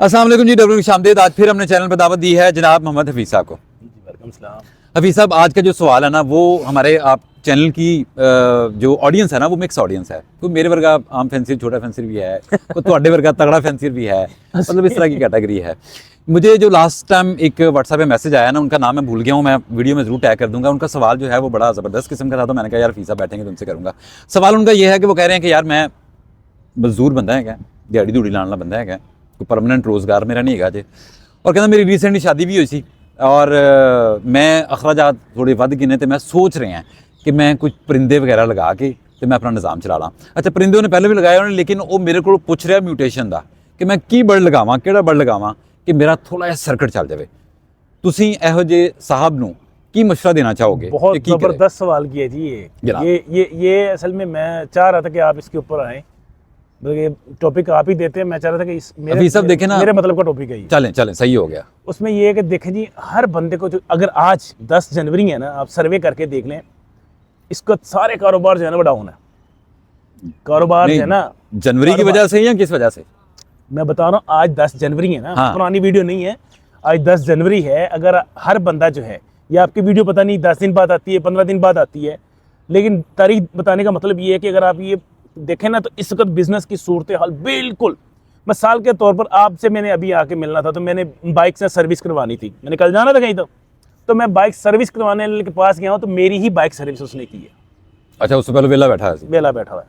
अस्सलाम वालेकुम जी, डब्ल्यू शामदेद। आज फिर हमने चैनल पर दावत दी है जनाब मोहम्मद हफीज़ साहब को। वेलकम सलाम। हफीज़ साहब, आज का जो सवाल है ना, वो हमारे आप चैनल की जो ऑडियंस है ना, वो मिक्स ऑडियंस है। कोई मेरे वर्गा आम फैंसिर, छोटा फैंसिर भी है, कोई ਤੁਹਾਡੇ वर्गा तगड़ा फैंसिर भी है, मतलब इस तरह की कैटेगरी है। मुझे जो लास्ट टाइम एक व्हाट्सएप पे मैसेज आया ना, उनका नाम मैं भूल गया हूँ, मैं वीडियो में ज़रूर टैग कर दूंगा। उनका सवाल जो है वो बड़ा ज़बरदस्त किस्म का था, तो मैंने कहा यार हफीज़ साहब बैठेंगे तो उनसे करूँगा। सवाल उनका ये है कि वो कह रहे हैं कि यार मैं मजदूर बंदा है, दिहाड़ी दूड़ी लाने वाला बंदा है, कोई परमानेंट रोज़गार मेरा नहीं है जे। और कहना मेरी रिसेंटली शादी भी हुई सी और मैं अखराजात थोड़े वध गिने, तो मैं सोच रहे हैं कि मैं कुछ परिंदे वगैरह लगा के तो मैं अपना निज़ाम चला ला। अच्छा, परिंदे उन्हें पहले भी लगाए उन्होंने, लेकिन वो मेरे को पुछ रहा म्यूटेशन का कि मैं की बर्ड लगावां, किहड़ा बर्ड लगावां कि मेरा थोड़ा जिहा सर्किट चल जाए। तुसीं इहो जे साहब नूं की मशवरा देना चाहोगे? बहुत ज़बरदस्त सवाल किया जी। ये असल में मैं चाह रहा था कि आप इसके ऊपर आएँ, ये टॉपिक आप ही देते हैं। मैं चाह रहा था कि मेरे मतलब का टॉपिक है ये। चलें सही हो गया। उसमें ये है कि देखें जी, हर बंदे को जो अगर आज 10 जनवरी है ना, आप सर्वे करके देख लें, इसका सारे कारोबार जो है ना वो डाउन है। कारोबार जो है ना, जनवरी की वजह से या किस वजह से? मैं बता रहा हूँ, आज 10 जनवरी है ना। हाँ। पुरानी वीडियो नहीं है, आज 10 जनवरी है। अगर हर बंदा जो है, या आपकी वीडियो पता नहीं 10 दिन बाद आती है, 15 दिन बाद आती है, लेकिन तारीख बताने का मतलब ये है कि अगर आप ये देखें ना, तो इस वक्त बिजनेस की सूरत हाल बिल्कुल, मिसाल के तौर पर आपसे मैंने अभी आके मिलना था, तो मैंने बाइक से सर्विस करवानी थी, मैंने कल जाना था कहीं, तो मैं बाइक सर्विस करवाने वाले के पास गया हूँ, तो मेरी ही बाइक सर्विस उसने की है। अच्छा, उससे पहले वेला बैठा है? वेला बैठा हुआ है।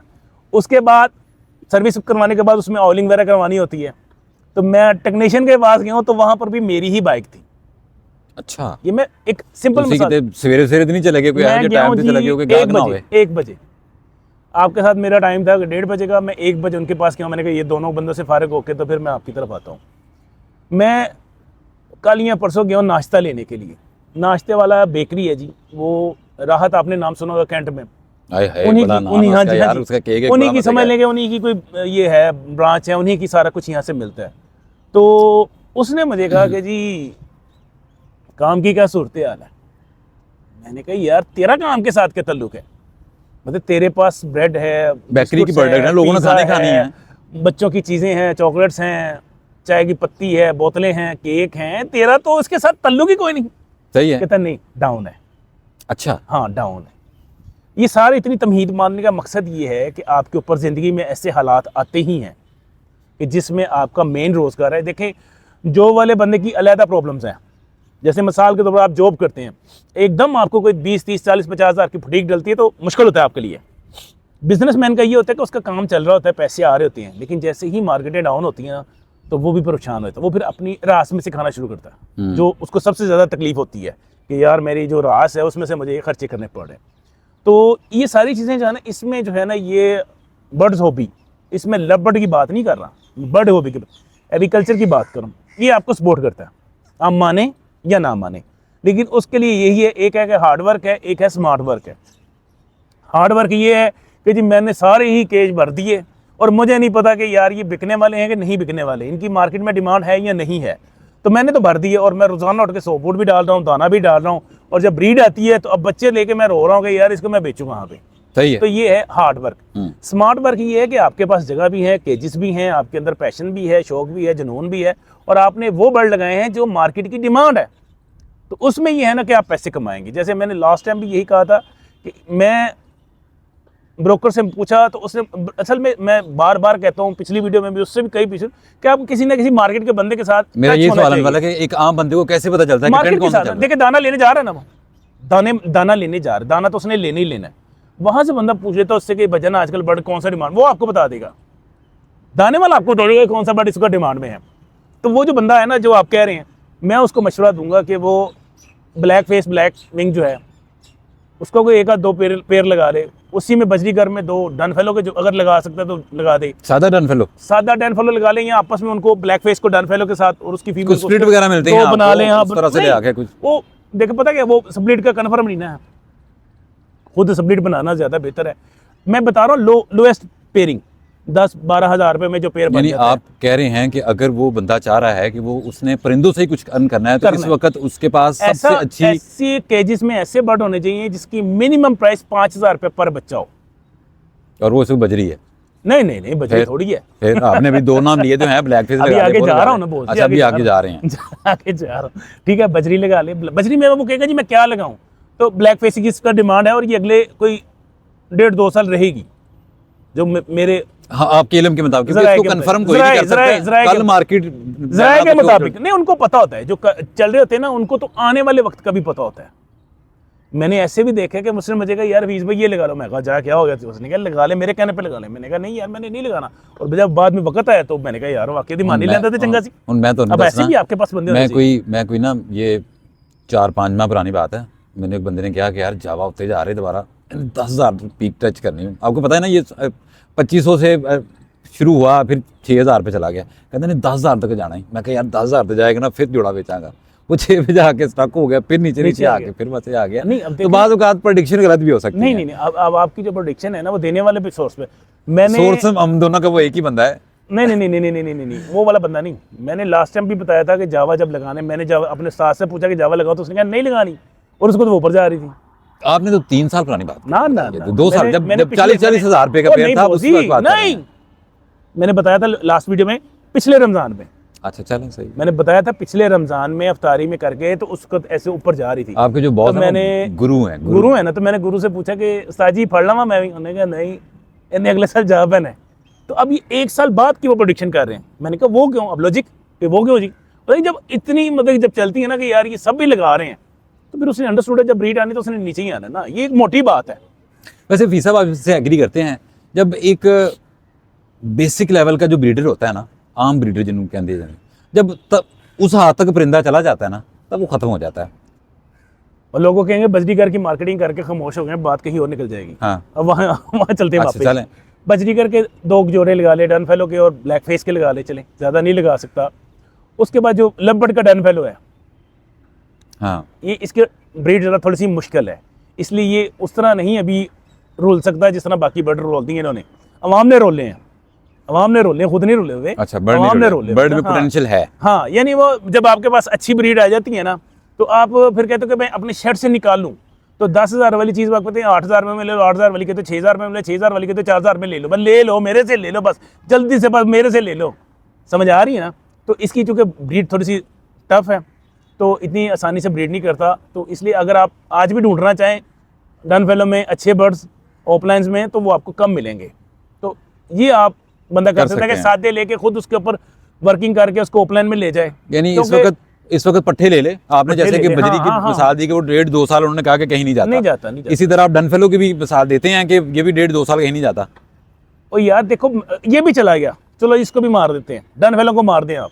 उसके बाद सर्विस करवाने के बाद उसमें ऑयलिंग वगैरह करवानी होती है, तो मैं टेक्नीशियन के पास गया हूँ, तो वहाँ पर भी मेरी ही बाइक थी। अच्छा, ये मैं एक सिंपल सवेरे सवेरे तो नहीं चले गए, कोई टाइम पे चले गए कि गाहक ना होवे? 1 बजे आपके साथ मेरा टाइम था 1:30 बजे का, मैं 1 बजे उनके पास गया। मैंने कहा ये दोनों बंदों से फारिग होके तो फिर मैं आपकी तरफ आता हूँ। मैं कल या परसों गया हूँ नाश्ता लेने के लिए। नाश्ते वाला बेकरी है जी, वो राहत, आपने नाम सुना होगा कैंट में। उन्हीं की समझ लेंगे, उन्हीं की कोई ये है ब्रांच है, उन्हीं की सारा कुछ यहाँ से मिलता है। तो उसने मुझे कहा कि जी काम की क्या सूरत हाल है। मैंने कहा यार तेरा काम के साथ क्या ताल्लुक है, मतलब तेरे पास ब्रेड है, बेकरी की प्रोडक्ट है, लोगों ने खानी है, बच्चों की चीज़ें हैं, चॉकलेट्स हैं, चाय की पत्ती है, बोतलें हैं, केक हैं, तेरा तो इसके साथ ताल्लुक ही कोई नहीं। सही है। कहता नहीं, डाउन है। अच्छा, हाँ डाउन है। ये सारी इतनी तमहीद मानने का मकसद ये है कि आपके ऊपर ज़िंदगी में ऐसे हालात आते ही हैं कि जिसमें आपका मेन रोज़गार है। देखें, जॉब वाले बंदे की अलहदा प्रॉब्लम्स हैं। जैसे मिसाल के तौर पर आप जॉब करते हैं, एकदम आपको कोई 20, 30, 40, 50 हज़ार की फटीक डलती है, तो मुश्किल होता है आपके लिए। बिजनेसमैन का ये होता है कि उसका काम चल रहा होता है, पैसे आ रहे होते हैं, लेकिन जैसे ही मार्केटें डाउन होती हैं ना, तो वो भी परेशान होता है। वो फिर अपनी रास में से खाना शुरू करता है, जो उसको सबसे ज़्यादा तकलीफ होती है कि यार मेरी जो रास है उसमें से मुझे ये खर्चे करने पड़ रहे हैं। तो ये सारी चीज़ें जो है ना, इसमें जो है ना, ये बर्ड्स हॉबी, इसमें लव बर्ड की बात नहीं कर रहा, बर्ड हॉबी की, एग्रीकल्चर की बात करूँ, ये आपको सपोर्ट करता है, आप माने या ना माने। लेकिन उसके लिए यही है, एक है कि हार्ड वर्क है, एक है स्मार्ट वर्क है। हार्ड वर्क ये है कि जी मैंने सारे ही केज भर दिए और मुझे नहीं पता कि यार ये बिकने वाले हैं कि नहीं बिकने वाले, इनकी मार्केट में डिमांड है या नहीं है, तो मैंने तो भर दिए और मैं रोज़ाना उठ के सोपूट भी डाल रहा हूँ, दाना भी डाल रहा हूँ, और जब ब्रीड आती है तो अब बच्चे लेके मैं रो रहा हूँ कि यार इसको मैं बेचूँ कहाँ पे। सही है। तो ये है हार्ड वर्क। स्मार्ट वर्क ये है कि आपके पास जगह भी है, केजेस भी हैं, आपके अंदर पैशन भी है, शौक भी है, जुनून भी है, और आपने वो बर्ड लगाए हैं जो मार्केट की डिमांड है, तो उसमें ये है ना कि आप पैसे कमाएंगे। जैसे मैंने लास्ट टाइम भी यही कहा था कि मैं ब्रोकर से पूछा, तो उसने, असल में मैं बार बार कहता हूँ, पिछली वीडियो में भी उससे भी कई पूछा कि आप किसी ना किसी मार्केट के बंदे के साथ, मेरा ये सवाल वाला कि एक आम बंदे को कैसे पता चलता है मार्केट के साथ। देखिए दाना लेने जा रहा है ना, वो दाना लेने जा रहा है, दाना तो उसने लेने ही लेना है, वहां से बंदा पूछ लेता है उससे कि भजन आजकल बर्ड कौन सा डिमांड, वो आपको बता देगा, दाने वाला आपको बता देगा कौन सा बर्ड इसका डिमांड में है। तो वो जो बंदा है ना, जो आप कह रहे हैं, मैं उसको मशवरा दूंगा कि वो ब्लैक फेस ब्लैक विंग जो है उसको कोई 1 या 2 पेड़ लगा ले, उसी में बजरीगर में 2 डनफेलो के जो अगर लगा सकता है तो लगा दे, सादा डनफेलो लगा लें, या आपस में उनको ब्लैक फेस को डनफेलो के साथ और उसकी फीमेल को स्प्लिट वगैरह मिलते हैं, बना लें। हाँ, तरह से ले आके कुछ वो देखो, पता क्या, वो स्प्लिट का कन्फर्म नहीं ना, खुद स्प्लिट बनाना ज़्यादा बेहतर है। मैं बता रहा हूँ लोएस्ट पेयरिंग 10-12 हज़ार रुपये में जो पेड़ बन जाता है। आप कह रहे हैं कि अगर वो बंदा चाह रहा है कि वो उसने परिंदों से ही कुछ अर्न करना है, तो इस वक्त उसके पास सबसे अच्छी ऐसे केजेस में ऐसे बर्ड होने चाहिए जिसकी मिनिमम प्राइस 5,000 रुपये पर बच्चा हो, और वो सिर्फ बजरी है। नहीं नहीं नहीं, बजरी फिर- थोड़ी है। फिर आपने भी 2 नाम लिए तो हैं, ब्लैक फेस अभी आगे जा रहा हूँ ना बोस, अच्छा अभी आगे जा रहे हैं। आगे जा रहा हूँ, ठीक है, बजरी लगा ले। बजरी में वो कहेगा जी मैं क्या लगाऊं, तो ब्लैक फेस की इसका डिमांड है और ये अगले कोई 1.5-2 साल रहेगी, जो मेरे हाँ आपके इल्म के मुताबिक, क्योंकि ज़राए इसको के कंफर्म कोई नहीं कर सकता, कल मार्केट ज़राए के मुताबिक नहीं, उनको पता होता है, जो चल रहे होते हैं ना उनको तो आने वाले वक्त का भी पता होता है। मैंने ऐसे भी देखा कि मुझसे मुझे कहा यार हफीज भाई ये लगा लो, मैं कहा जा क्या हो गया, तो उसने कहा लगा ले, मेरे कहने पे लगा ले। मैंने कहा नहीं यार मैंने नहीं लगाना, और जब बाद में वक्त आया तो मैंने कहा यार वाकई दी मानी लेता थे चंगा सी। मैं तो अब ऐसे भी आपके पास बंदे होने चाहिए। मैं कोई ना, ये 4-5 माह पुरानी बात है, मैंने एक बंदे ने कहा कि यार जावा उत्ते जा रहे दोबारा 10,000 पीक टच करनी है। आपको पता है ना ये 2500 से शुरू हुआ, फिर 6,000 पे चला गया, कहते नहीं 10,000 तक जाना ही। मैं कहा यार 10,000 तक जाएगा ना, फिर जोड़ा बेचांगा। वो 6 पे जाके स्टक हो गया, फिर नीचे आके फिर वैसे आ गया। नहीं, अब तो बाद औकात प्रेडिक्शन गलत भी हो सकती है। नहीं, अब आपकी जो प्रोडिक्शन है ना वो देने वाले पे सोर्स पे, मैंने सोर्स हम दोनों का वो एक ही बंदा है। नहीं, वो वाला बंदा नहीं। मैंने लास्ट टाइम भी बताया था कि जावा जब लगाने, मैंने जावा अपने साथ से पूछा कि जावा लगाओ, तो उसने कहा नहीं लगानी, और उसको तो वो ऊपर जा रही थी। आपने तो 3 साल पुरानी बात ना 2 साल, जब 40-40 हज़ार रुपए का पेड़ था, उस वक्त बात नहीं, मैंने बताया था लास्ट वीडियो में पिछले रमजान में। अच्छा चलें सही। मैंने बताया था पिछले रमजान में अफ्तारी में करके, तो उसको ऐसे ऊपर जा रही थी। आपके जो बॉस तो हैं मैंने वो गुरु हैं है ना, तो मैंने गुरु से पूछा कि उस्ताद जी पढ़ लवा मैं भी, उन्होंने कहा नहीं, इन्हें अगले साल जा बन है। तो अब ये 1 साल बाद की वो प्रोडिक्शन कर रहे हैं। मैंने कहा वो क्यों, अब लॉजिक कि वो क्यों जी, और जब इतनी मतलब जब चलती है ना कि यार ये सब भी लगा रहे हैं, तो फिर उसने अंडरस्टूड है, जब ब्रीड आनी तो उसने नीचे ही आना ना, ये एक मोटी बात है। वैसे फी साहब आप इससे एग्री करते हैं, जब एक बेसिक लेवल का जो ब्रीडर होता है ना, आम ब्रीडर जिन्होंने कहते हैं, जब तब उस हाथ तक परिंदा चला जाता है ना, तब वो खत्म हो जाता है। और लोगों कहेंगे बजरीगर की मार्केटिंग करके खामोश हो गए, बात कहीं और निकल जाएगी। हाँ अब वहाँ चलते हैं अच्छा, वापस। चलें। बजरीगर के 2 जोड़े लगा ले, डन फेलो के और ब्लैक फेस के लगा ले, चले, ज़्यादा नहीं लगा सकता। उसके बाद जो लवबर्ड का डन फेलो है, हाँ ये इसके ब्रीड ज़रा थोड़ी सी मुश्किल है, इसलिए ये उस तरह नहीं अभी रोल सकता जिस तरह बाकी बर्ड रोलती हैं इन्होंने। अवाम ने रोले हैं, अवाम ने रोले, खुद नहीं रोले हुए। अच्छा, अवाम ने रोले, बर्ड में हाँ। पोटेंशियल है। हाँ, यानी वो जब आपके पास अच्छी ब्रीड आ जाती है ना, तो आप फिर कहते हो कि मैं अपने शेड से निकाल लूँ, तो 10,000 वाली चीज़ आप कहते हैं 8,000 में ले लो, 8,000 वाली कहते 6,000 में ले, 6,000 वाली कहते 4,000 में ले लो, बस ले लो, मेरे से ले लो, बस जल्दी से, बस मेरे से ले लो। समझ आ रही है ना? तो इसकी चूँकि ब्रीड थोड़ी सी टफ है, तो इतनी आसानी से ब्रीड नहीं करता, तो इसलिए अगर आप आज भी ढूंढना चाहें डन फेलो में अच्छे बर्ड्स ऑफलाइंस में, तो वो आपको कम मिलेंगे। तो ये आप बंदा कर सकता है कि सादे लेके खुद उसके ऊपर वर्किंग करके उसको ऑफलाइन में ले जाए। यानी इस वक्त पट्ठे ले ले आपने, जैसे कि बजरी की हाँ। मिसाल दी कि वो 1.5-2 साल उन्होंने कहा कि कहीं नहीं जाता। नहीं इसी तरह आप डन फेलो की भी मिसाल देते हैं कि ये भी 1.5-2 साल कहीं नहीं जाता। और यार देखो ये भी चला गया, चलो इसको भी मार देते हैं, डन फेलो को मार दें आप,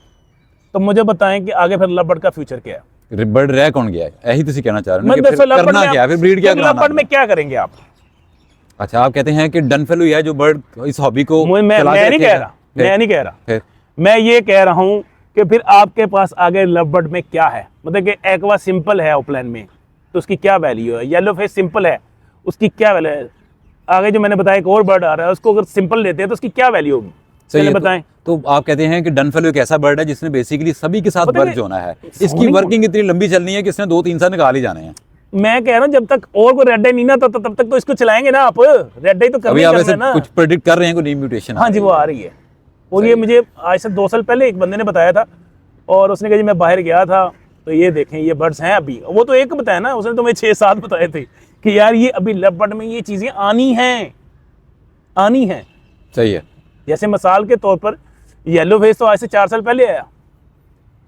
तो मुझे बताएं कि आगे फिर लवबर्ड का फ्यूचर क्या है? बर्ड रह कौन गया है, यही तो कहना चाह रहे हैं कि मतलब फिर करना क्या है, फिर ब्रीड क्या कराना लवबर्ड में क्या करेंगे आप? अच्छा आप कहते हैं कि डन फेलो ही है जो बर्ड इस हॉबी को मैं नहीं कह रहा, मैं नहीं कह रहा, मैं ये कह रहा हूँ कि फिर आपके पास आगे लवबर्ड में क्या है। मतलब कि एक्वा सिंपल है ऑफलाइन में, तो उसकी क्या वैल्यू है? येलो फेस सिंपल है, उसकी क्या वैल्यू है? आगे जो मैंने बताया एक और बर्ड आ रहा है, उसको अगर सिंपल लेते हैं तो उसकी क्या वैल्यू होगी? चलिए बताएं। तो आप कहते हैं कि डन फेलो एक ऐसा बर्ड है जिसने बेसिकली सभी के साथ वर्क होना है, इसकी वर्किंग इतनी लंबी चलनी है कि इसने 2-3 साल निकाल ही जाने हैं। मैं कह रहा हूँ जब तक और कोई रेड आई नहीं ना, तो तब तक तो इसको चलाएंगे ना आप। रेड आई तो करना है ना। कुछ प्रेडिक्ट कर रहे हैं, कोई नई म्यूटेशन? हाँ जी, वो आ रही है। और ये मुझे आज से 2 साल पहले एक बंदे ने बताया था, और उसने कहा जी मैं बाहर गया था तो ये देखें ये बर्ड्स हैं अभी। वो तो एक बताया ना, उसने तो मैं 6-7 बताए थे कि यार ये अभी लवबर्ड में ये चीज़ें आनी हैं। सही है। जैसे मिसाल के तौर पर येलो फेस तो आज से 4 साल पहले आया,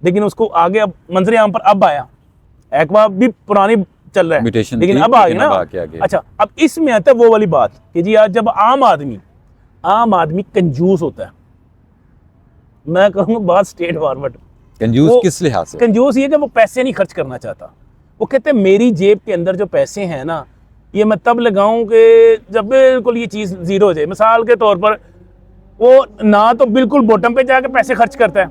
लेकिन उसको आगे अब मंजर आम पर अब आया। एक्वा भी पुरानी चल रहा है, लेकिन अब आ गया ना। अच्छा, अब इसमें आता है वो वाली बात कि जी आज जब आम आदमी कंजूस होता है, मैं कहूँगा बात स्ट्रेट फॉरवर्ड। कंजूस किस लिहाज से? कंजूस ये कि वो पैसे नहीं खर्च करना चाहता। वो कहते हैं मेरी जेब के अंदर जो पैसे हैं ना, ये मैं तब लगाऊं कि जब बिल्कुल ये चीज़ जीरो हो जाए। मिसाल के तौर पर वो ना तो बिल्कुल बॉटम पे जाके पैसे खर्च करता है,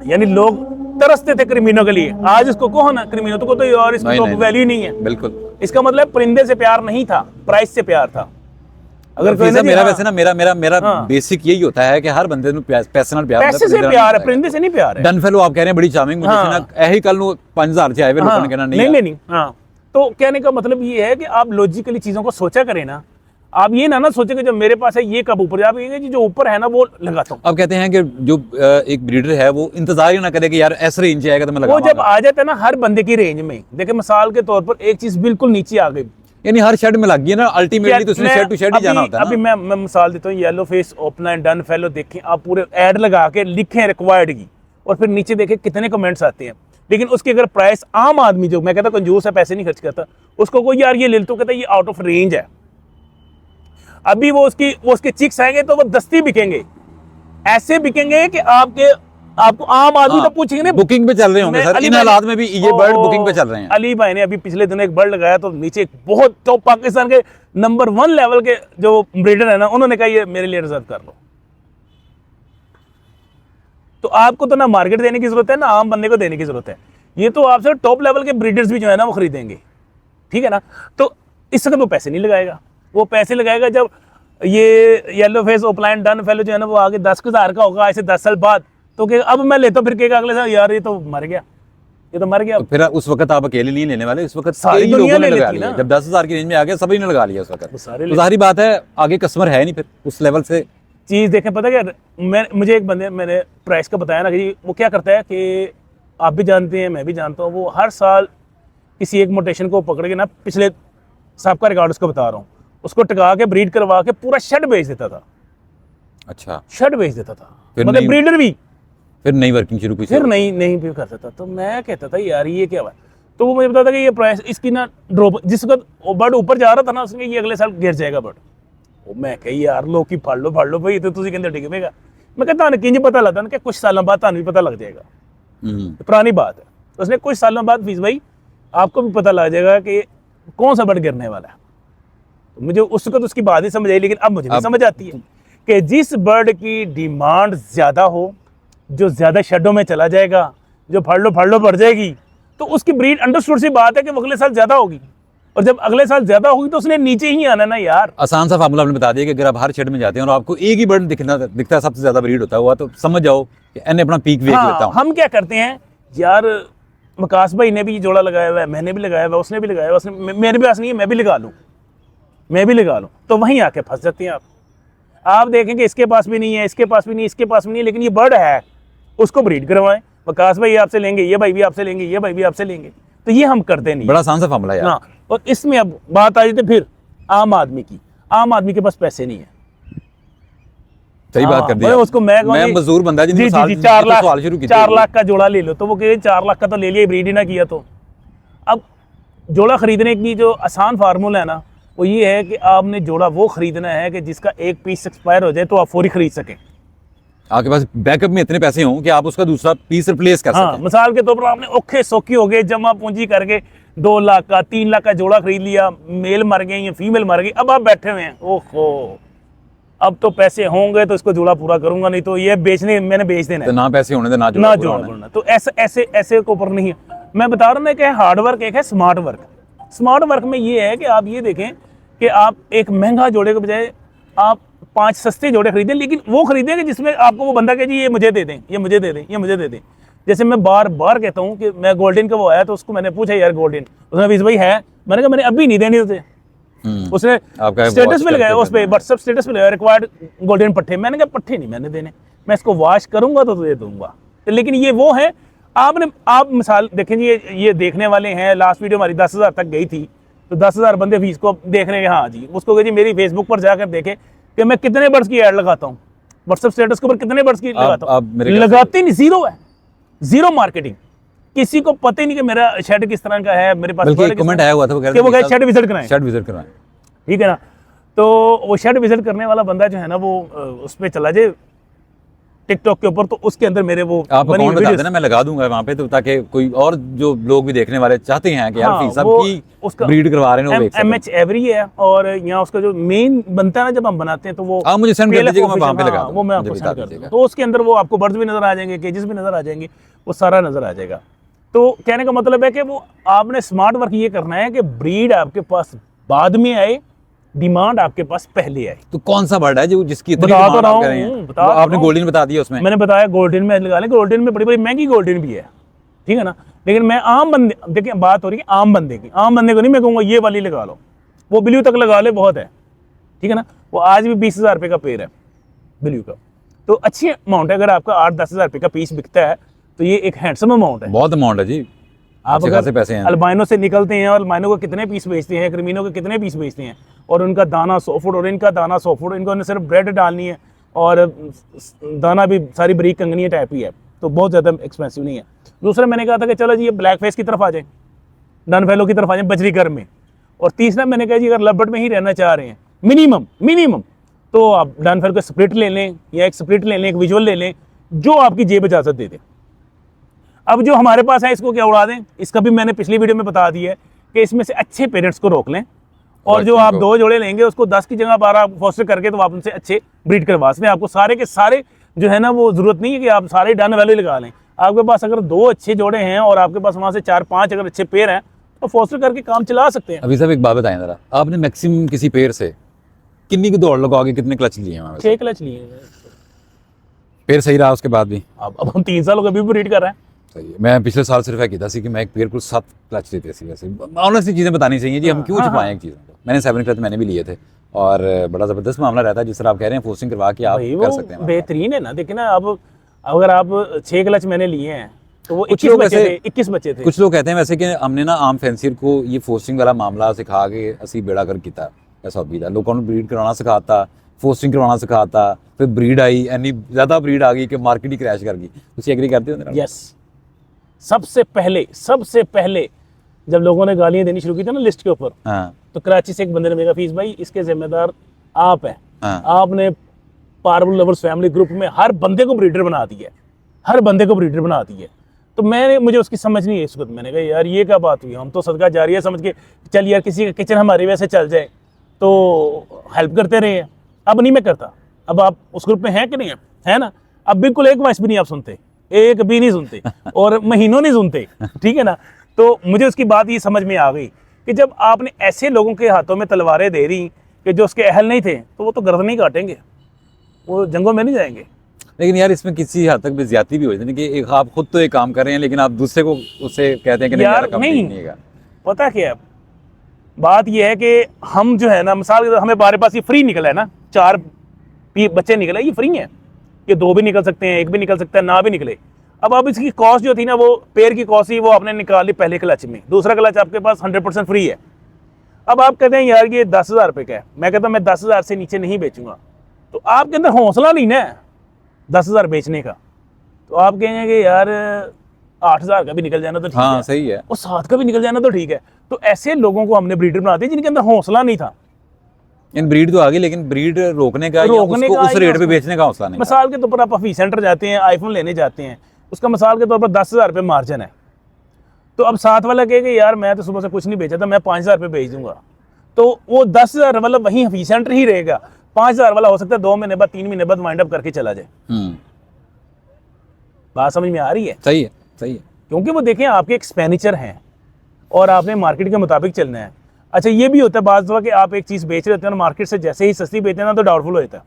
यानी लोग तरसते थे क्रिमिनो के लिए, आज इसको कहो ना क्रिमिनो तो कोई और इसकी तो वैल्यू नहीं है। बिल्कुल, इसका मतलब परिंदे से प्यार नहीं था, प्राइस से प्यार था। अगर मेरा वैसे ना मेरा बेसिक यही होता है कि हर बंदे ਨੂੰ पैसे ਨਾਲ प्यार, पैसे से प्यार है, परिंदे से नहीं प्यार है। डन फेलो आप कह रहे हैं बड़ी चार्मिंग, मुझे ना यही कल ਨੂੰ 5000 ਚ ਆਏ ਵੇ ਲੋਕਾਂ ਨੇ कहना नहीं। हाँ, तो कहने का मतलब ये है कि आप लॉजिकली चीज़ों को सोचा करें ना। आप ये ना सोचे कि जब मेरे पास है ये कब ऊपर जाए, आप कहेंगे जी जो ऊपर है ना वो लगाता हूँ। अब कहते हैं कि जो एक ब्रीडर है वो इंतजार ही ना करे कि यार ऐसा रेंज आएगा तो मैं वो लगाऊंगा। जब आ जाता है ना हर बंदे की रेंज में, देखिए मिसाल के तौर पर एक चीज बिल्कुल नीचे आ गई, यानी हर शेड में लग गई है ना, अल्टीमेटली तो उसने शेड टू शेड ही जाना होता है अभी ना। मैं मिसाल देता हूँ, yellow face opener done fellow देखें आप, पूरे ऐड लगा के लिखें रिक्वायर्ड की, और फिर नीचे देखें कितने कमेंट्स आते हैं, लेकिन उसकी अगर प्राइस आम आदमी जो मैं कहता कंजूस है पैसे नहीं खर्च करता, उसको कोई यार ये ले तो कहता ये आउट ऑफ रेंज है, अभी वो उसके चिक्स आएंगे तो वो दस्ती बिकेंगे, ऐसे बिकेंगे कि आपको आम आदमी तो पूछेंगे नहीं। बुकिंग पे चल रहे होंगे सर, इन हालात में भी ये बर्ड बुकिंग पे चल रहे हैं। अली भाई ने अभी पिछले दिनों एक बर्ड लगाया तो नीचे एक बहुत टॉप पाकिस्तान के नंबर 1 लेवल के जो ब्रीडर है ना, उन्होंने कहा ये मेरे लिए रिजर्व कर लो। तो आपको तो ना मार्केट देने की जरूरत है ना आम बंदे को देने की जरूरत है, ये तो आपसे टॉप लेवल के ब्रीडर्स भी जो है ना वो खरीदेंगे, ठीक है ना। तो इस वक्त वो पैसे नहीं लगाएगा, वो पैसे लगाएगा जब ये yellow face opaline done fellow जो है ना वो आगे 10,000 का होगा ऐसे 10 साल बाद, तो अब मैं लेता हूँ, फिर कहेगा अगले साल यार ये तो मर गया, ये तो मर गया। तो फिर उस वक्त आप अकेले नहीं लेने वाले, उस वक्त सारी कई दुनिया लोगों ने ले लगा लेती लिया। ना। जब 10,000 की रेंज में आ गया सभी ने लगा लिया उस वक्त, वो सारे तो जाहिर बात है आगे कस्टमर है नहीं फिर उस लेवल से। चीज़ देखें, पता क्या, मुझे एक बंदे मैंने प्राइस का बताया ना कि वो क्या करता है कि आप भी जानते हैं मैं भी जानता हूँ, वो हर साल किसी एक मोटेशन को पकड़ के ना, पिछले साहब का रिकॉर्ड उसको बता रहा हूँ, उसको टिका के ब्रीड करवा के पूरा शेड बेच देता था। अच्छा, शेड बेच देता था, फिर मतलब नहीं- ब्रीडर भी, फिर नई वर्किंग शुरू की, फिर नहीं भी करता था। तो मैं कहता था यार ये क्या हुआ, तो वो मुझे बताता कि ये प्राइस इसकी ना ड्रॉप, जिस वक्त बर्ड ऊपर जा रहा था ना उसने ये अगले साल गिर जाएगा बर्ड। वो मैं कही यार लोग की फाड़ लो भाई, तो तुझे कहते डिगेगा। मैं कहता ना कि पता लगता ना कि कुछ सालों बाद भी पता लग जाएगा, पुरानी बात है। तो उसने कुछ सालों बाद फीस भाई आपको भी पता लग जाएगा कि कौन सा बर्ड गिरने वाला है। तो मुझे उस वक्त उसकी बात ही समझ आई, लेकिन अब मुझे भी समझ आती है कि जिस बर्ड की डिमांड ज्यादा हो, जो ज्यादा शेडों में चला जाएगा, जो फाड़ लो बढ़ जाएगी, तो उसकी ब्रीड अंडरस्टूड सी बात है कि वो अगले साल ज्यादा होगी, और जब अगले साल ज्यादा होगी तो उसने नीचे ही आना ना यार। आसान सा फार्मूला आपने बता दिया कि अगर आप हर शेड में जाते हैं और आपको एक ही बर्ड दिखता है सबसे ज्यादा ब्रीड होता हुआ, तो समझ जाओ कि मैंने अपना पीक देख लेता हूँ। हम क्या करते हैं यार, वकास भाई ने भी जोड़ा लगाया हुआ है, मैंने भी लगाया हुआ है, उसने भी लगाया हुआ, उसने मेरे पास नहीं है मैं भी लगा लूँ, तो वहीं आके फंस जाते हैं आप देखेंगे इसके पास भी नहीं है, इसके पास भी नहीं, इसके पास भी नहीं, लेकिन ये बर्ड है, उसको ब्रीड करवाएं, वकास भाई आपसे लेंगे, ये भाई भी आपसे लेंगे, ये भाई भी आपसे लेंगे, तो ये हम करते नहीं। बड़ा आसान सा फार्मूला यार। हाँ, और इसमें अब बात आ जाती फिर आम आदमी की, आम आदमी के पास पैसे नहीं है। सही बात कर दी भाई आपने। उसको मैं मजदूर बंदा जी 4 लाख का जोड़ा ले लो, तो वो कहे 4 लाख का तो ले लिया, ब्रीड ही ना किया तो। अब जोड़ा खरीदने की जो आसान फार्मूला है ना वो ये है कि आपने जोड़ा वो खरीदना है कि जिसका एक पीस एक्सपायर हो जाए तो आप फौरी खरीद सकें, आपके पास बैकअप में इतने पैसे हों कि आप उसका दूसरा पीस रिप्लेस कर हाँ, सकें। मिसाल के तौर पर आपने औखे सौखी हो गए, जमा पूंजी करके 2 लाख का 3 लाख का जोड़ा खरीद लिया, मेल मर गए या फीमेल मर गई, अब आप बैठे हुए हैं, ओहो अब तो पैसे होंगे तो इसको जोड़ा पूरा करूंगा, नहीं तो ये मैंने बेच देना तो है, ना पैसे होने दे ना ना जोड़ा जोड़ा होना है। करना। तो ऐसे के ऊपर नहीं है। मैं बता रहा हूँ ना, एक है हार्ड वर्क, एक है स्मार्ट वर्क। स्मार्ट वर्क में ये है कि आप ये देखें कि आप एक महंगा जोड़े के बजाय आप 5 सस्ते जोड़े खरीदें, लेकिन वो खरीदें कि जिसमें आपको वो बंदा कहे जी ये मुझे दे दें, ये मुझे दे दें, ये मुझे दे दें। जैसे मैं बार बार कहता हूँ कि मैं गोल्डन का वो आया तो उसको मैंने पूछा यार गोल्डन, उसने बीस भाई है, मैंने कहा मैंने अभी नहीं देनी उसे। उसने स्टेटस पे लगाया, उस पर व्हाट्सएप स्टेटस पे लगाया रिक्वायर्ड गोल्डन पट्टे, मैंने कहा पट्टे नहीं मैंने देने, मैं इसको वॉश करूंगा तो तुझे दूंगा। लेकिन ये वो है, आप मिसाल देखें जी, ये देखने वाले हैं, लास्ट वीडियो हमारी 10,000 तक गई थी, तो 10,000 बंदे फीस को देख रहे हैं, हाँ जी, उसको कहे जी मेरी फेसबुक पर जाकर देखे कि मैं कितने बर्ड्स की ऐड लगाता हूँ, व्हाट्सएप स्टेटस के ऊपर कितने बर्ड्स की लगाता हूँ, लगाते नहीं, जीरो है, जीरो मार्केटिंग, किसी को पता ही नहीं कि मेरा शेड किस तरह का है, मेरे पास कमेंट आया हुआ था वो कहे शेड विजिट कराएं, शेड विजिट कराएं, ठीक है ना। तो वो शेड विजिट करने वाला बंदा जो है ना वो उस पर चला जाए टिकटॉक के ऊपर, तो उसके अंदर मेरे वो आप अकाउंट बता देना, मैं लगा दूंगा वहाँ पे, तो ताकि कोई और जो लोग भी देखने वाले चाहते हैं कि यार फीस साहब की ब्रीड करवा रहे हैं वो देख सकें। MH एवरी है, और यहाँ उसका जो मेन बनता है ना जब हम बनाते हैं, तो वो आप मुझे सेंड कर दीजिएगा, मैं वहाँ पे लगा वो मैं आपको सेंड कर दूंगा। तो उसके अंदर वो आपको बर्ड्स भी नजर आ जाएंगे, केजेस भी नजर आ जाएंगे, वो सारा नजर आ जाएगा। तो कहने का मतलब है कि वो आपने स्मार्ट वर्क ये करना है कि ब्रीड आपके पास बाद में आए, डिमांड आपके पास पहले आए। तो कौन सा बर्ड है जो जिसकी इतनी बता तो डिमांड रहा आप कर रहे हैं? हूँ, बता तो आपने रहा हूँ। गोल्डन बता दिया उसमें, मैंने बताया गोल्डन में लगा लें, गोल्डन में बड़ी बड़ी महंगी गोल्डन भी है, ठीक है ना। लेकिन मैं आम बंदे, देखिए बात हो रही है आम बंदे की, आम बंदे को नहीं मैं कहूँगा ये वाली लगा लो, वो ब्लू तक लगा ले बहुत है, ठीक है ना, वो आज भी 20,000 रुपये का पेड़ है ब्लू का। तो अच्छी अमाउंट है, अगर आपका 8-10 हज़ार रुपये का पीस बिकता है तो ये एक हैंडसम अमाउंट है। बहुत अमाउंट है जी, आप अच्छे खासे पैसे हैं। अल्बाइनो से निकलते हैं और अल्बाइनो को कितने पीस बेचते हैं, क्रिमिनो के कितने पीस बेचते हैं, और उनका दाना 100 फुट और इनका दाना 100 फुट, इनको सिर्फ ब्रेड डालनी है और दाना भी सारी बरीक कंगनी टाइप ही है, तो बहुत ज़्यादा एक्सपेंसिव नहीं है। दूसरा मैंने कहा था कि चलो जी ये ब्लैक फेस की तरफ आ जाए, डन फेलो की तरफ आ जाए बजरीगर में। और तीसरा मैंने कहा जी अगर लबर्ट में ही रहना चाह रहे हैं मिनिमम तो आप डन फेलो का स्प्लिट ले लें, या एक स्प्लिट ले लें, एक विजुअल ले लें, जो आपकी जेब इजाज़त दे दे। अब जो हमारे पास है इसको क्या उड़ा दें, इसका भी मैंने पिछली वीडियो में बता दिया है कि इसमें से अच्छे पेरेंट्स को रोक लें, और जो आप 2 जोड़े लेंगे उसको 10 की जगह 12 फॉस्टर करके तो आप उनसे अच्छे ब्रीड करवा सकते हैं। आपको सारे के सारे जो है ना वो ज़रूरत नहीं है कि आप सारे डन वैल्यू लगा लें। आपके पास अगर 2 अच्छे जोड़े हैं और आपके पास वहाँ से 4-5 अगर अच्छे पेयर हैं तो फॉस्टर करके काम चला सकते हैं। अभी साहब एक बात बताएं ज़रा, आपने मैक्सिमम किसी पेड़ से कितनी की दौड़ लगा के कितने क्लच लिए हैं? 6 क्लच लिए हैं। पेड़ सही रहा उसके बाद भी? अब हम 3 साल हो गए अभी ब्रीड कर रहे हैं। सही है। मैं पिछले साल सिर्फ किया था कि मैं एक पेड़ को 7 क्लच देते थे। वैसे ऑनेस्टली चीज़ें बतानी चाहिए जी, हम क्यों छुपाएं एक चीज़ों को। मैंने 7 क्लच मैंने भी लिए थे और बड़ा ज़बरदस्त मामला रहता है, जिस तरह आप कह रहे हैं फोर्सिंग करवा के आप कर सकते हैं। बेहतरीन है ना, देखिए ना, अब अगर आप 6 क्लच मैंने लिए हैं तो वो 21 बच्चे थे। कुछ लोग कहते हैं वैसे कि हमने ना आम फैंसियर को ये फोर्सिंग वाला मामला सिखा के असी बेड़ा कर किया ऐसा होता है। लोगों को ब्रीड कराना सिखाता, फोर्सिंग करवाना सिखाता, फिर ब्रीड आई, यानी ज़्यादा ब्रीड आ गई कि मार्केट ही क्रैश कर गई। कुछ एग्री करते हो? यस, सबसे पहले जब लोगों ने गालियां देनी शुरू की थी ना लिस्ट के ऊपर, हाँ, तो कराची से एक बंदे ने मेरा फीस भाई इसके जिम्मेदार आप हैं। हाँ, आपने पावरफुल लवर्स फैमिली ग्रुप में हर बंदे को ब्रीडर बना दिया है, हर बंदे को ब्रीडर बना दिया है। तो मुझे उसकी समझ नहीं है इस वक्त। मैंने कहा यार ये क्या बात हुई, हम तो सदका जारिया समझ के चल यार किसी का किचन हमारी वजह से चल जाए तो हेल्प करते रहे हैं। अब नहीं मैं करता। अब आप उस ग्रुप में हैं कि नहीं है ना? अब बिल्कुल एक वॉइस भी नहीं आप सुनते, एक भी नहीं सुनते और महीनों नहीं सुनते, ठीक है ना? तो मुझे उसकी बात ये समझ में आ गई कि जब आपने ऐसे लोगों के हाथों में तलवारें दे दी कि जो उसके अहल नहीं थे, तो वो तो गर्दन नहीं काटेंगे, वो जंगों में नहीं जाएंगे। लेकिन यार इसमें किसी हद तक भी ज्यादती भी हो जाती है कि एक आप खुद तो एक काम कर रहे हैं लेकिन आप दूसरे को उससे कहते हैं कि यार नहीं है। पता क्या है, बात ये है कि हम जो है ना, मिसाल के हमें हमारे पास ये फ्री निकला है ना, 4 बच्चे निकले, ये फ्री हैं, ये 2 भी निकल सकते हैं, 1 भी निकल सकता है, ना भी निकले। अब इसकी कॉस्ट जो थी ना, वो पेड़ की कॉस्ट ही वो आपने निकाली पहले क्लच में, दूसरा क्लच आपके पास 100% फ्री है। अब आप कहते हैं यार ये 10,000 रुपये का है, मैं कहता हूँ मैं 10,000 से नीचे नहीं बेचूंगा, तो आपके अंदर हौसला नहीं ना 10,000 बेचने का, तो आप कहेंगे कि यार 8,000 का भी निकल जाना तो ठीक है, सही है, और 7 का भी निकल जाना तो ठीक है। तो ऐसे लोगों को हमने ब्रीडर बना दिया जिनके अंदर हौसला नहीं था। इन ब्रीड तो आ गई लेकिन ब्रीड रोकने का या उसको उस रेट पे बेचने का हौसला नहीं। मिसाल के तौर पर आप ऑफिस सेंटर जाते हैं, आईफोन लेने जाते हैं, उसका मिसाल के तौर पर 10,000 रुपये मार्जिन है, तो अब साथ वाला कहेगा यार मैं तो सुबह से कुछ नहीं बेचा था, मैं 5,000 रुपये बेच दूंगा, तो वो 10,000 वाला वहीं ऑफिस सेंटर ही रहेगा, 5,000 वाला हो सकता है 2 महीने बाद 3 महीने बाद वाइंड अप करके चला जाए। बात समझ में आ रही है? सही है, सही है। क्योंकि वो देखें आपके एक्सपेंडिचर हैं और आपने मार्केट के मुताबिक चलना है। अच्छा ये भी होता है बात कि आप एक चीज़ बेच रहे होते हैं मार्केट से जैसे ही सस्ती बेचते हैं ना तो डाउटफुल हो जाता है,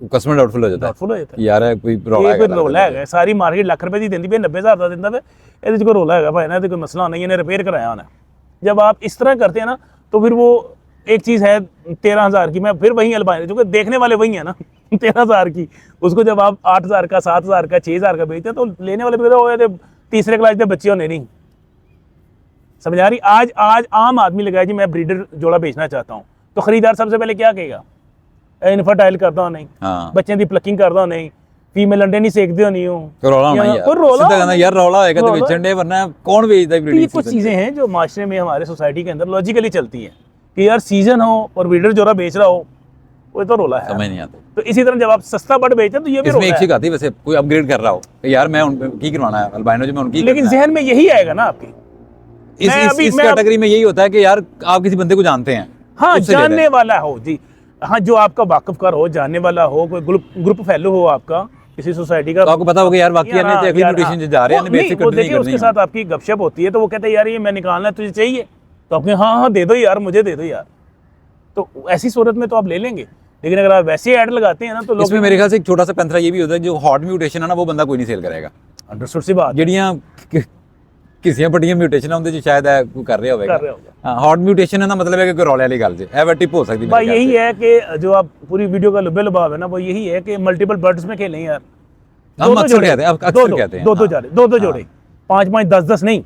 कस्टमर डाउटफुल हो जाता है यार कोई रोला है, सारी मार्केट लाख रुपए की देती है, 90,000 का देता है, ये कोई रोला है भाई ना, कोई मसला नहीं है, रिपेयर कराया उन्हें। जब आप इस तरह करते हैं ना तो फिर वो एक चीज़ है 13,000 की, मैं फिर वहीं अलबानी, जो कि देखने वाले वही है ना 13,000 की, उसको जब आप 8,000 का 7,000 का 6,000 का बेचते हैं तो लेने वाले हो तीसरे क्लास के बच्चे होने नहीं। समझ आ रही? आज आम आदमी लगाया जी मैं ब्रीडर जोड़ा बेचना चाहता हूँ, तो खरीदार सबसे पहले क्या कहेगा, इनफर्टाइल करता हूँ नहीं, बच्चे की प्लकिंग करता हूँ नहीं, फीमेल अंडे नहीं सेकते नहीं हूँ, कुछ चीजें हैं जो माशरे में हमारे सोसाइटी के अंदर लॉजिकली चलती है कि यार सीजन हो और ब्रीडर जोड़ा बेच रहा हो, वो तो रोला है, समझ नहीं आता। तो इसी तरह जब आप सस्ता बट बेचते हैं तो ये भी रोला है। इसमें एक आती है वैसे कोई अपग्रेड कर रहा हो यार मैं उनकी करवाना है अल्बाइनो जो मैं उनकी, लेकिन जहन में यही आएगा ना आपकी, इस कैटेगरी में यही होता है कि यार आप किसी बंदे को जानते हैं, हाँ जानने वाला हो जी, हाँ जो आपका वाकिफकार हो, जानने वाला हो, कोई ग्रुप फेलो हो आपका किसी सोसाइटी का, तो आपको पता होगा यार वाकई में जा रहे हैं, देखिए उसके साथ आपकी गपशप होती है तो वो कहते हैं यार ये मैं निकालना है तुझे चाहिए, तो आपके हाँ दे दो यार, मुझे दे दो यार, तो ऐसी सूरत में तो आप ले लेंगे। लेकिन अगर आप वैसे ऐड लगाते हैं ना तो इसमें मेरे ख्याल से एक छोटा सा पैंथरा ये भी होता है, जो हॉट म्यूटेशन है ना वो बंदा कोई नहीं सेल करेगा। अंडरस्टूड सी बात, जड़ियाँ किसी पट्टियां म्यूटेशन होंदे जो शायद है कोई कर रहा होगा। कर रहा होगा। हाँ, हॉट म्यूटेशन है ना, मतलब है कि कोई रौले वाली गल जे एवर टिप हो सकती है। भाई यही है कि जो आप पूरी वीडियो का लुबे लुभाव है ना, वो यही है कि मल्टीपल बर्ड्स में खेलें यार। हम अक्सर कहते हैं, अक्सर कहते हैं दो जोड़े, 5-5 10-10 नहीं,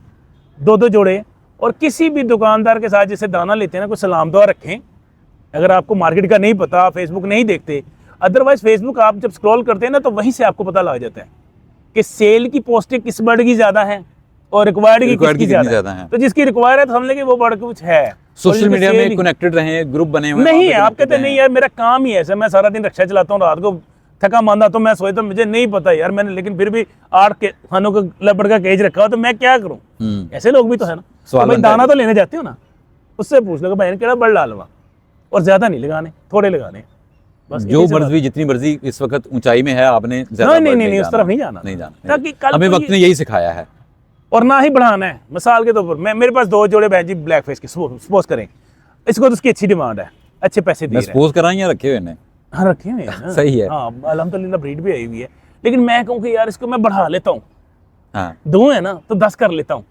2 जोड़े। और किसी भी दुकानदार के साथ जैसे दाना लेते हैं ना, कोई सलाम दुआ रखें। अगर आपको मार्केट का नहीं पता, फेसबुक नहीं देखते, अदरवाइज फेसबुक आप जब स्क्रॉल करते हैं ना, तो वहीं से आपको पता लग जाता है कि सेल की पोस्टें किस बर्ड की ज्यादा है और रिक्वायर्ड की किसकी ज्यादा है। तो जिसकी रिक्वायर्ड है तो समझ लें कि वो बर्ड कुछ है। सोशल मीडिया में कनेक्टेड रहे, ग्रुप बने हुए नहीं है। आप कहते नहीं यार मेरा काम ही ऐसा, मैं सारा दिन रिक्शा चलाता हूँ, रात को थका मांदा तो मैं सोचता मुझे नहीं पता यार मैंने, लेकिन फिर भी 8 के खानों का लपड़ का केज रखा हो तो मैं क्या करूँ। ऐसे लोग भी तो है ना। तो भाई दाना तो लेने जाते हो ना, उससे पूछ लो भाई केड़ा बर्ड डालवा, और ज्यादा नहीं लगाने, थोड़े लगाने बस। जो मर्जी भी जितनी मर्जी इस वक्त ऊंचाई में है, आपने नहीं उस तरफ नहीं जाना, ताकि हमें वक्त ने यही सिखाया है। और ना ही बढ़ाना है। मिसाल के तौर पर मेरे पास 2 जोड़े बहन जी ब्लैक फेस के, सपोज करें, इसको तो उसकी अच्छी डिमांड है, अच्छे पैसे दे रहे हैं। सपोज कराएं या रखे हुए ने? हाँ रखे हुए हैं। सही है। हाँ अल्हम्दुलिल्लाह ब्रीड भी आई हुई है, लेकिन मैं कहूँ कि यार इसको मैं बढ़ा लेता हूँ। हाँ 2 है ना तो 10 कर लेता हूँ,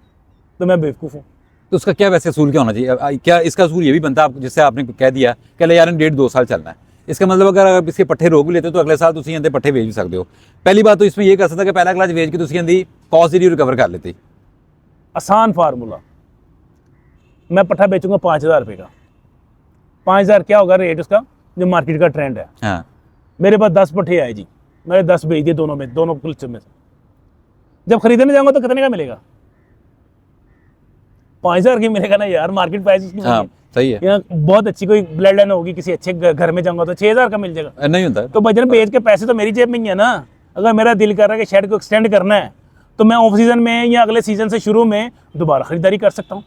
तो मैं बेवकूफ़ हूँ। तो उसका क्या वैसे असूल क्या होना चाहिए? क्या इसका असूल ये भी बनता है जिससे आपने कह दिया कि यार 1.5-2 साल चलना है, इसका मतलब अगर आप इसके पट्ठे रोक भी लेते हो तो अगले साल तुम इन्हें पट्ठे बेच भी सकते हो। पहली बात तो इसमें ये कर सकता कि पहला क्लास बेच के तुम इन्हें कॉस्ट जी रिकवर कर लेते। आसान फार्मूला, मैं पट्ठा बेचूंगा 5,000 रुपये का। 5,000 क्या होगा रेट उसका जो मार्केट का ट्रेंड है। हाँ मेरे पास 10 पट्ठे आए जी, मैंने 10 बेच दिए दोनों क्लचर में से। जब खरीदने जाऊंगा तो कितने का मिलेगा? 5,000 की मिलेगा ना यार, मार्केट प्राइस इसकी। हाँ सही है। यहाँ बहुत अच्छी कोई ब्लड लाइन होगी, किसी अच्छे घर में जाऊंगा तो 6,000 का मिल जाएगा। नहीं होता तो भजन बेच के पैसे तो मेरी जेब में ही है ना। अगर मेरा दिल कर रहा है कि शेड को एक्सटेंड करना है तो मैं ऑफ सीजन में या अगले सीजन से शुरू में दोबारा खरीदारी कर सकता हूँ।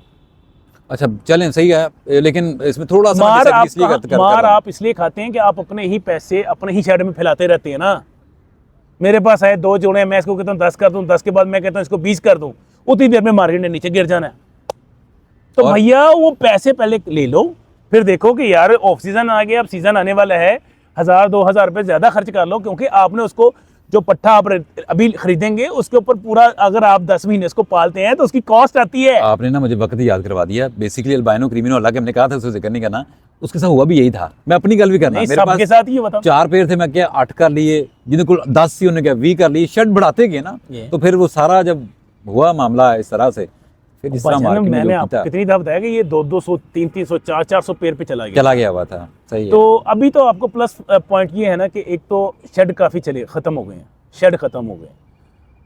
अच्छा चलें सही है, लेकिन इसमें थोड़ा सा मार आप इसलिए खाते हैं कि आप अपने ही पैसे अपने ही शेड में फैलाते रहते हैं ना। मेरे पास आए 2 जोड़े, मैं इसको कहता हूँ 10 कर दूँ, 10 के बाद मैं कहता हूँ इसको 20 कर दूँ, उतनी देर में मार्केट ने नीचे गिर जाना है। तो भैया वो पैसे पहले ले लो, फिर देखो कि यार ऑफ सीजन आ गया, अब सीजन आने वाला है, 1,000-2,000 रुपये ज्यादा खर्च कर लो, क्योंकि आपने उसको जो पट्ठा आप अभी खरीदेंगे उसके ऊपर पूरा, अगर आप 10 महीने इसको पालते हैं तो उसकी कॉस्ट आती है। आपने ना मुझे वक्त याद करवा दिया। बेसिकली अल्बाइनो क्रीमिनो अल्लाह के हमने कहा था उससे जिक्र नहीं करना, उसके साथ हुआ भी यही था। मैं अपनी गल भी करना, मेरे पास सबके साथ ही बताओ 4 पेड़ थे, मैं क्या 8 कर लिए, जिनको 10 सी उन्होंने क्या 20 कर लिए। शर्ट बढ़ाते गए ना, तो फिर वो सारा जब हुआ मामला इस तरह से, फिर इस तरह मैंने आपको कितनी दफा बताया कि ये 200-200 300-300 400-400 पेड़ पे चला गया हुआ था। सही है। तो अभी तो आपको प्लस पॉइंट ये है ना कि एक तो शेड काफी खत्म हो गए हैं, शेड खत्म हो गए।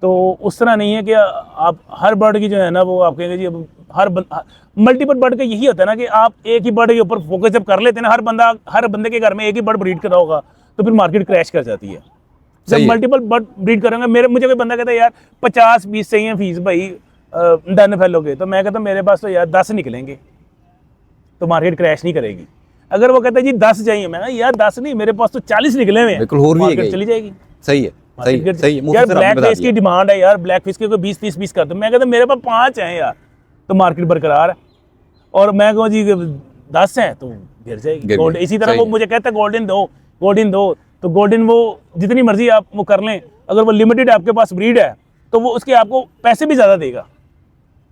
तो उस तरह नहीं है कि आप हर बर्ड की जो है ना वो आप कहेंगे जी अब मल्टीपल बर्ड का यही होता है ना कि आप एक ही बर्ड के ऊपर फोकस जब कर लेते हैं ना, हर बंदे के घर में एक ही बर्ड ब्रीड करा होगा तो फिर मार्केट क्रैश कर जाती है। जब मल्टीपल बर्ड ब्रीड करेंगे, मुझे कोई बंदा कहता है यार 50-20 चाहिए फीस भाई डन फैलोगे, तो मैं कहता हूँ मेरे पास तो यार 10 निकलेंगे तो मार्केट क्रैश नहीं करेगी। अगर वो कहता है जी 10 चाहिए, मैं यार 10 नहीं, मेरे पास तो 40 निकले हुए हैं, मार्केट चली जाएगी। सही है, सही यार ब्लैक फिश की डिमांड है यार, ब्लैक फिश के कोई 20-30 पीस कर दो, मैं कहता मेरे पास 5 हैं यार, तो मार्केट बरकरार है। और मैं कहूँ जी 10 हैं तो गिर जाएगी गोल्ड। इसी तरह वो मुझे कहता है गोल्डन दो, तो गोल्डन वो जितनी मर्जी आप वो कर लें, अगर वो लिमिटेड आपके पास ब्रीड है तो वो उसके आपको पैसे भी ज़्यादा देगा।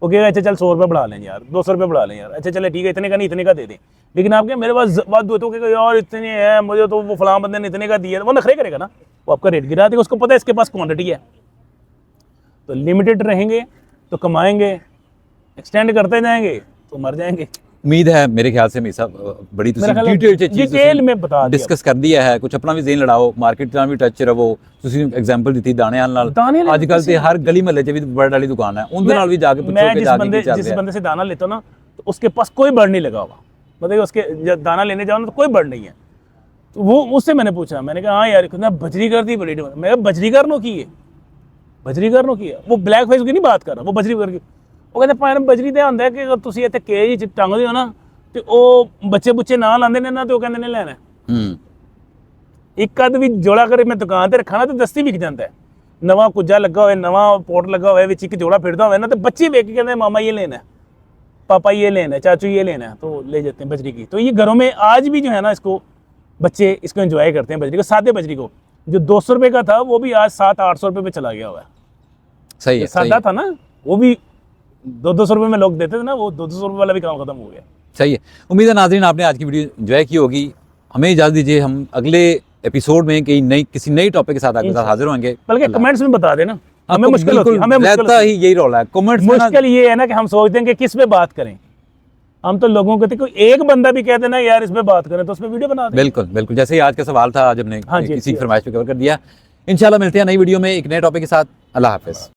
वो कहेगा अच्छा चल 100 रुपये बढ़ा लें यार, 200 रुपये बढ़ा लें यार, अच्छा चले ठीक है इतने का नहीं इतने का दे दें। लेकिन आपके मेरे पास बात दो तो कहेगा यार इतने हैं, मुझे तो वो फलां बंदे ने इतने का दिया, वो नखरे करेगा ना, वो आपका रेट गिरा देगा, उसको पता है इसके पास क्वांटिटी है। तो लिमिटेड रहेंगे तो कमाएंगे, एक्सटेंड करते जाएंगे तो मर जाएंगे। उम्मीद है मेरे ख्याल से मेरी साहब बड़ी डिटेल में बता डिस्कस कर दिया है। कुछ अपना भी ज़हन लड़ाओ, मार्केट ਨਾਲ ਵੀ ਟੱਚ ਰਹੋ। ਤੁਸੀਂ एग्जांपल ਦਿੱਤੀ ਦਾਣੇ ਨਾਲ आजकल ਤੇ हर गली मोहल्ले 'ਚ ਵੀ बर्ड वाली दुकान है, उनके ਨਾਲ भी जाके पूछो कि जाके जिस बंदे से दाना लेता हूं ना तो उसके पास कोई बर्ड नहीं लगा हुआ, मतलब उसके जब दाना लेने जाओ ना तो कोई बर्ड नहीं है। तो वो उससे मैंने पूछा, मैंने कहा हाँ यार कितना बजरीगर थी बड़ी, मैं बजरीगर नो की है, बजरीगर नो की है, वो ब्लैक फेस की नहीं बात कर रहा, वो बजरीगर की। ਉਹ ਕਹਿੰਦੇ ਪਾਇਨ ਬਜਰੀ ਤੇ ਹੁੰਦਾ ਕਿ ਅਗਰ ਤੁਸੀਂ ਇੱਥੇ ਕੇਜ ਚ ਟੰਗਦੇ ਹੋ ਨਾ ਤੇ ਉਹ ਬੱਚੇ ਬੁੱਚੇ ਨਾ ਲਾਉਂਦੇ ਨੇ ਨਾ ਤੇ ਉਹ ਕਹਿੰਦੇ ਨੇ ਲੈਣਾ। ਇੱਕ ਅੱਧ ਵੀ ਜੋੜਾ ਕਰੇ ਮੈਂ ਦੁਕਾਨ ਤੇ ਰੱਖਣਾ ਤੇ ਦਸਤੀ ਵਿਕ ਜਾਂਦਾ ਹੈ। ਨਵਾਂ ਕੁੱਜਾ ਲੱਗਾ ਹੋਵੇ, ਨਵਾਂ ਪੋਟ ਲੱਗਾ ਹੋਵੇ, ਵਿੱਚ ਇੱਕ ਜੋੜਾ ਫਿਰਦਾ ਹੋਵੇ ਨਾ ਤੇ ਬੱਚੇ ਵੇਖ के कहते हैं मामा ये लेना है, पापा ये लेना है, चाचू ये लेना है, तो ले जाते हैं बजरी की। तो ये घरों में आज भी जो है ना इसको बच्चे इसको एंजॉय करते हैं, बजरी को, सादे बजरी को। जो 200 रुपये का था वो भी आज 700-800 रुपये पे चला गया हुआ है। सही है, सादा था ना वो भी 200 रुपये में लोग देते थे ना, वो 200 रुपये वाला भी काम खत्म हो गया। सही है। उम्मीद है नाज़रीन आपने आज की वीडियो एंजॉय की होगी। हमें इजाज़त दीजिए, हम अगले एपिसोड में किसी नई टॉपिक के साथ आपके साथ हाजिर होंगे। बल्कि कमेंट्स में बता देना, हमें आपको मुश्किल होती है, बिल्कुल हमें मुश्किल रहता ही यही रोल है कमेंट्स में ना। मुश्किल ये है ना कि हम सोचते हैं कि किस पे बात करें। हम तो लोगों को कोई एक बंदा भी कह देना यार इस पे बात करें तो उस पे वीडियो बना दें। बिल्कुल बिल्कुल, जैसे ही आज का सवाल था, आज हमने हाँ जी, किसी की फरमाइश पे कवर कर दिया। इंशाल्लाह मिलते हैं नई वीडियो में एक नए टॉपिक के साथ। अल्लाह हाफिज़।